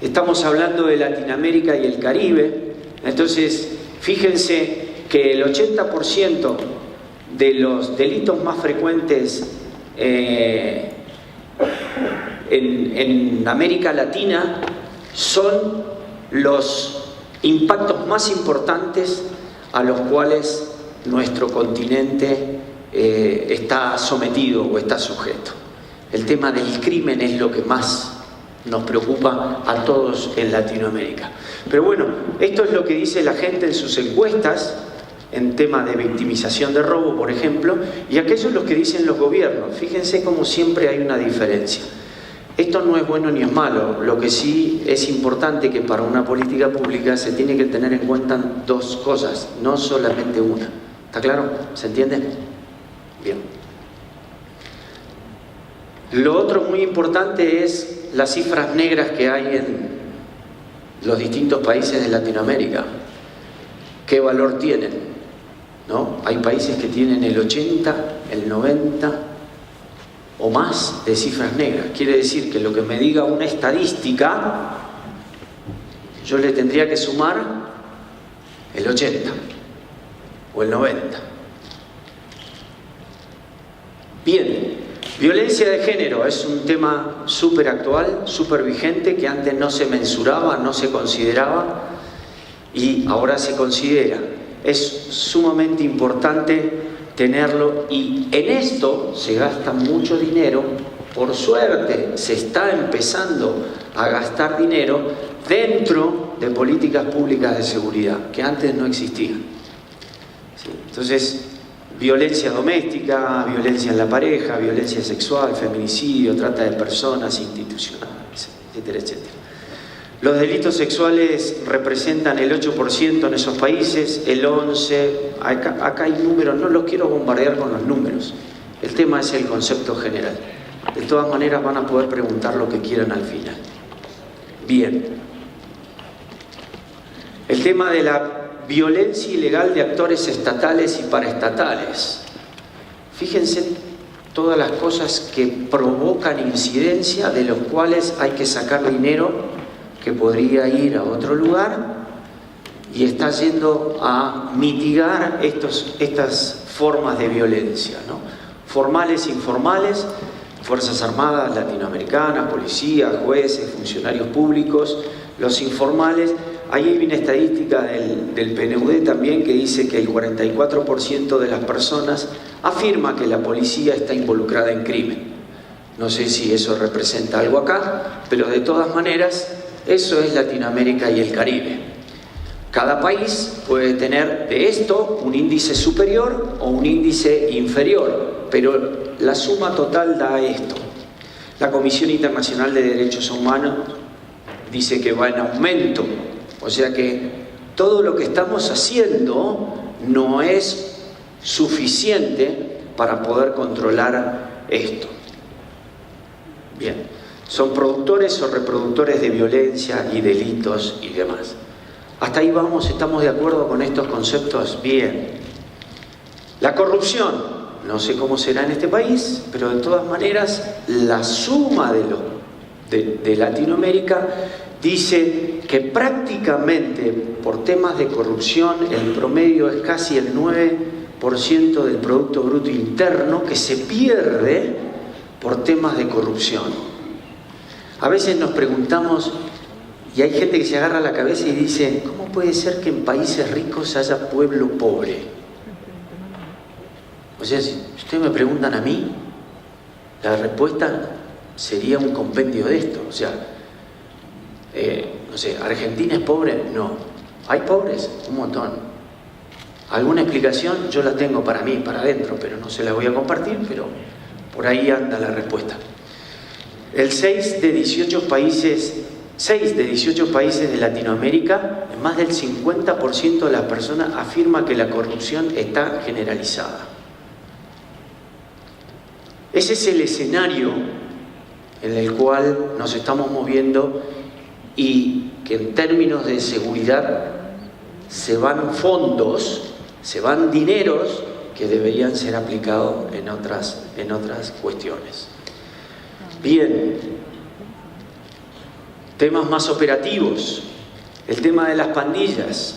Estamos hablando de Latinoamérica y el Caribe. Entonces, fíjense que el 80% de los delitos más frecuentes en América Latina son los impactos más importantes a los cuales nuestro continente está sometido o está sujeto. El tema del crimen es lo que más nos preocupa a todos en Latinoamérica. Pero bueno, esto es lo que dice la gente en sus encuestas en tema de victimización de robo, por ejemplo, y aquello es lo que dicen los gobiernos. Fíjense cómo siempre hay una diferencia. Esto no es bueno ni es malo, lo que sí es importante que para una política pública se tiene que tener en cuenta dos cosas, no solamente una. ¿Está claro? ¿Se entiende? Bien. Lo otro muy importante es las cifras negras que hay en los distintos países de Latinoamérica. ¿Qué valor tienen? ¿No? Hay países que tienen el 80, el 90 o más de cifras negras. Quiere decir que lo que me diga una estadística, yo le tendría que sumar el 80 o el 90. Bien, violencia de género es un tema súper actual, súper vigente, que antes no se mensuraba, no se consideraba y ahora se considera. Es sumamente importante tenerlo, y en esto se gasta mucho dinero. Por suerte se está empezando a gastar dinero dentro de políticas públicas de seguridad que antes no existían. ¿Sí? Entonces, violencia doméstica, violencia en la pareja, violencia sexual, feminicidio, trata de personas, institucionales, etcétera, etcétera. Los delitos sexuales representan el 8% en esos países, el 11%, acá hay números, no los quiero bombardear con los números, el tema es el concepto general. De todas maneras van a poder preguntar lo que quieran al final. Bien. El tema de la violencia ilegal de actores estatales y paraestatales. Fíjense todas las cosas que provocan incidencia, de los cuales hay que sacar dinero que podría ir a otro lugar y está yendo a mitigar estas formas de violencia, ¿no? Formales, informales, Fuerzas Armadas latinoamericanas, policías, jueces, funcionarios públicos. Los informales, ahí hay una estadística del PNUD también que dice que el 44% de las personas afirma que la policía está involucrada en crimen. No sé si eso representa algo acá, pero de todas maneras eso es Latinoamérica y el Caribe. Cada país puede tener de esto un índice superior o un índice inferior, pero la suma total da esto. La Comisión Internacional de Derechos Humanos dice que va en aumento, o sea que todo lo que estamos haciendo no es suficiente para poder controlar esto. Bien. Son productores o reproductores de violencia y delitos y demás. Hasta ahí vamos, ¿estamos de acuerdo con estos conceptos? Bien. La corrupción, no sé cómo será en este país, pero de todas maneras la suma de Latinoamérica dice que prácticamente por temas de corrupción el promedio es casi el 9% del Producto Bruto Interno que se pierde por temas de corrupción. A veces nos preguntamos, y hay gente que se agarra la cabeza y dice, ¿cómo puede ser que en países ricos haya pueblo pobre? O sea, si ustedes me preguntan a mí, la respuesta sería un compendio de esto. O sea, no sé, ¿Argentina es pobre? No. ¿Hay pobres? Un montón. ¿Alguna explicación? Yo la tengo para mí, para adentro, pero no se la voy a compartir, pero por ahí anda la respuesta. El 6 de 18 países de Latinoamérica, más del 50% de las personas afirma que la corrupción está generalizada. Ese es el escenario en el cual nos estamos moviendo, y que en términos de seguridad se van fondos, se van dineros que deberían ser aplicados en otras cuestiones. Bien, Temas más operativos, el tema de las pandillas.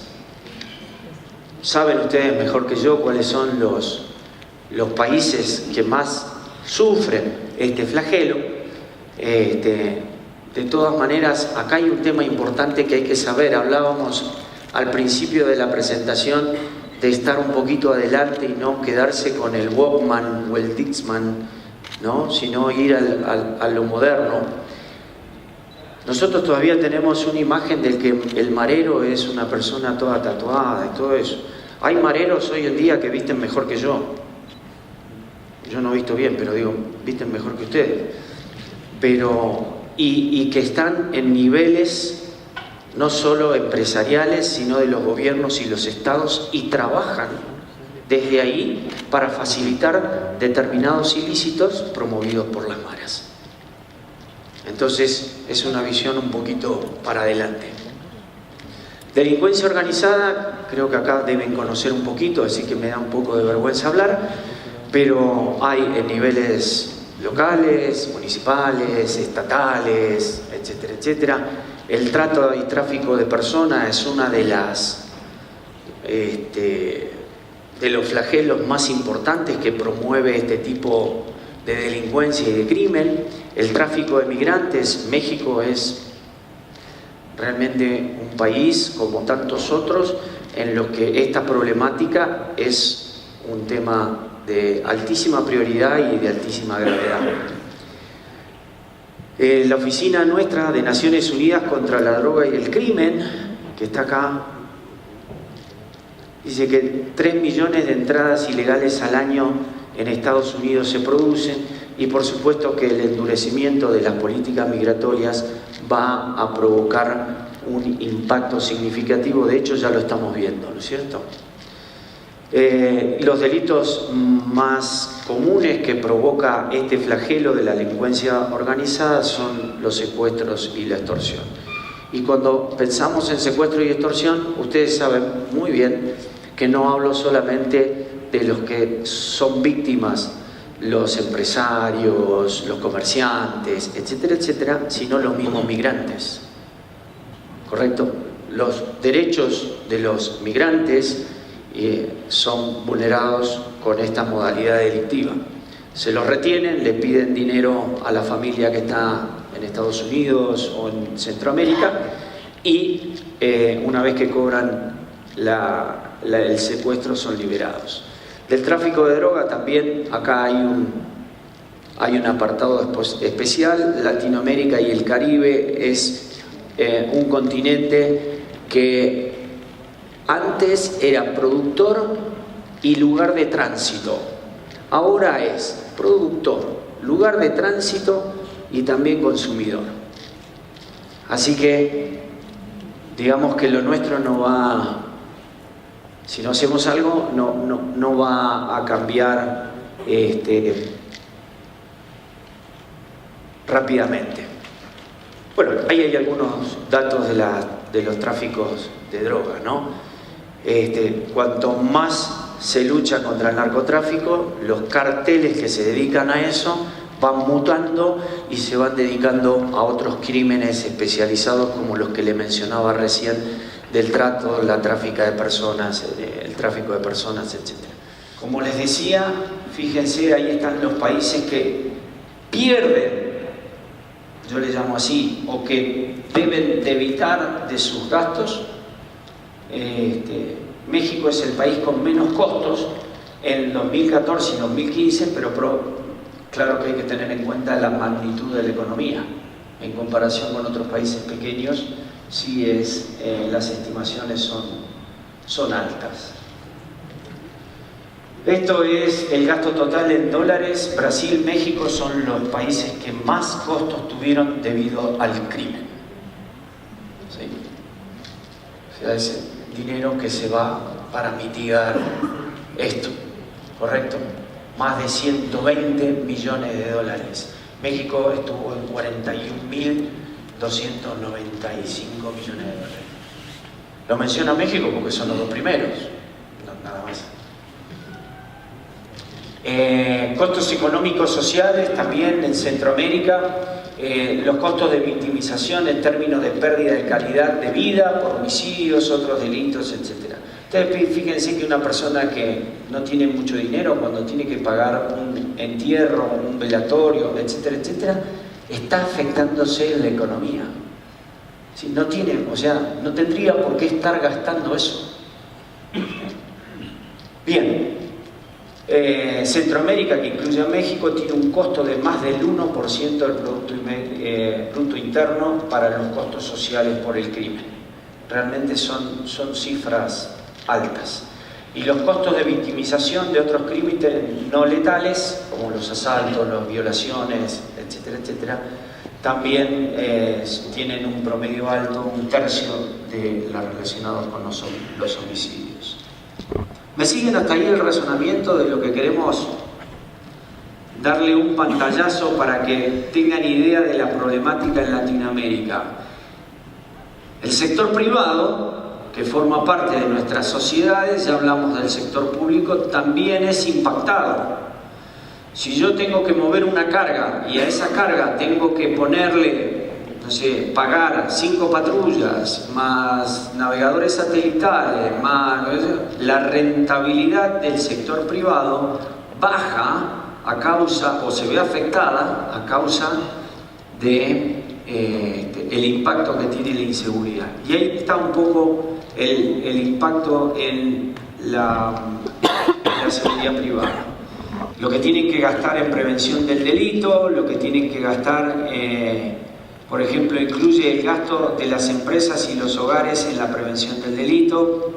Saben ustedes mejor que yo cuáles son los países que más sufren este flagelo. De todas maneras, acá hay un tema importante que hay que saber. Hablábamos al principio de la presentación de estar un poquito adelante y no quedarse con el Walkman o el Dixman, ¿no? Sino ir a lo moderno. Nosotros todavía tenemos una imagen del que el marero es una persona toda tatuada y todo eso. Hay mareros hoy en día que visten mejor que yo. Yo no he visto bien, pero digo, visten mejor que ustedes. Y que están en niveles no solo empresariales, sino de los gobiernos y los estados, y trabajan desde ahí para facilitar determinados ilícitos promovidos por las maras. Entonces es una visión un poquito para adelante. Delincuencia organizada, creo que acá deben conocer un poquito, así que me da un poco de vergüenza hablar, pero hay en niveles locales, municipales, estatales, etcétera, etcétera. El trato y tráfico de personas es una de los flagelos más importantes que promueve este tipo de delincuencia y de crimen. El tráfico de migrantes. México es realmente un país, como tantos otros, en lo que esta problemática es un tema de altísima prioridad y de altísima gravedad. La oficina nuestra de Naciones Unidas contra la Droga y el Crimen, que está acá, dice que 3 millones de entradas ilegales al año en Estados Unidos se producen, y por supuesto que el endurecimiento de las políticas migratorias va a provocar un impacto significativo. De hecho ya lo estamos viendo, ¿no es cierto? Los delitos más comunes que provoca este flagelo de la delincuencia organizada son los secuestros y la extorsión. Y cuando pensamos en secuestro y extorsión, ustedes saben muy bien que no hablo solamente de los que son víctimas, los empresarios, los comerciantes, etcétera, etcétera, sino los mismos migrantes. ¿Correcto? Los derechos de los migrantes son vulnerados con esta modalidad delictiva. Se los retienen, le piden dinero a la familia que está en Estados Unidos o en Centroamérica, y una vez que cobran el secuestro son liberados. Del tráfico de droga también acá hay un apartado especial. Latinoamérica y el Caribe es un continente que antes era productor y lugar de tránsito. Ahora es productor, lugar de tránsito y también consumidor. Así que digamos que lo nuestro no va, si no hacemos algo, no va a cambiar rápidamente. Bueno, ahí hay algunos datos de los tráficos de droga, ¿no? Cuanto más se lucha contra el narcotráfico, los carteles que se dedican a eso van mutando y se van dedicando a otros crímenes especializados como los que le mencionaba recién, del trato, la tráfica de personas, el tráfico de personas, etc. Como les decía, fíjense, ahí están los países que pierden, yo les llamo así, o que deben debitar de sus gastos. México es el país con menos costos en 2014 y 2015, pero claro que hay que tener en cuenta la magnitud de la economía. En comparación con otros países pequeños, sí las estimaciones son altas. Esto es el gasto total en dólares. Brasil, México son los países que más costos tuvieron debido al crimen. ¿Sí? O sea, ese dinero que se va para mitigar esto, ¿correcto? Más de 120 millones de dólares. México estuvo en 41.295 millones de dólares. Lo menciono a México porque son los dos primeros, nada más. Costos económicos sociales también en Centroamérica. los costos de victimización en términos de pérdida de calidad de vida por homicidios, otros delitos, etc. Ustedes fíjense que una persona que no tiene mucho dinero, cuando tiene que pagar un entierro, un velatorio, etcétera, etcétera, está afectándose en la economía. ¿Sí? No tiene, o sea, no tendría por qué estar gastando eso. Bien, Centroamérica, que incluye a México, tiene un costo de más del 1% del Producto Interno para los costos sociales por el crimen. Realmente son cifras altas. Y los costos de victimización de otros crímenes no letales, como los asaltos, las violaciones, etcétera, etcétera, también tienen un promedio alto, un tercio de los relacionados con los homicidios. ¿Me siguen hasta ahí el razonamiento de lo que queremos darle un pantallazo para que tengan idea de la problemática en Latinoamérica? El sector privado, que forma parte de nuestras sociedades, ya hablamos del sector público, también es impactado. Si yo tengo que mover una carga y a esa carga tengo que ponerle, no sé, pagar 5 patrullas, más navegadores satelitales, más la rentabilidad del sector privado baja a causa, o se ve afectada a causa de el impacto que tiene la inseguridad. Y ahí está un poco el impacto en la seguridad privada. Lo que tienen que gastar en prevención del delito, lo que tienen que gastar, por ejemplo, incluye el gasto de las empresas y los hogares en la prevención del delito,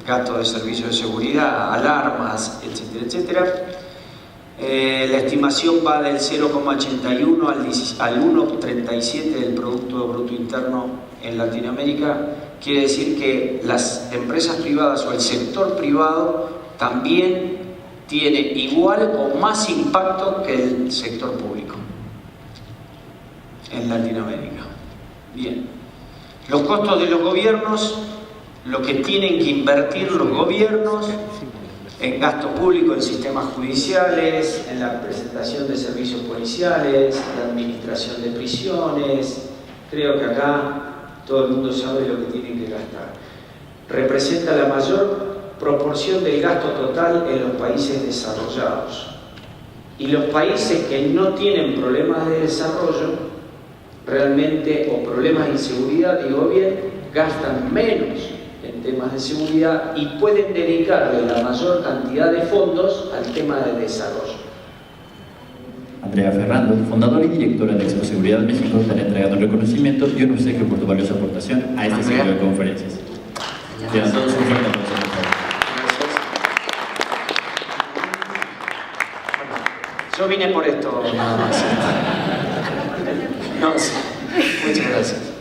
gasto de servicios de seguridad, alarmas, etcétera, etcétera. La estimación va del 0,81 al 1,37 del Producto Bruto Interno en Latinoamérica. Quiere decir que las empresas privadas o el sector privado también tiene igual o más impacto que el sector público en Latinoamérica. Bien. Los costos de los gobiernos, lo que tienen que invertir los gobiernos en gasto público, en sistemas judiciales, en la presentación de servicios policiales, en la administración de prisiones. Creo que acá todo el mundo sabe lo que tienen que gastar. Representa la mayor proporción del gasto total en los países desarrollados. Y los países que no tienen problemas de desarrollo, realmente, o problemas de inseguridad, digo bien, gastan menos en temas de seguridad y pueden dedicarle la mayor cantidad de fondos al tema del desarrollo. Andrea Ferrando, fundadora y directora de Exposeguridad México, te ha entregado un reconocimiento y un obsequio por tu valiosa aportación a este ciclo de conferencias. Quedan todos un fuerte aplauso, por favor. Yo vine por esto, nada más. No, sí. Muchas gracias.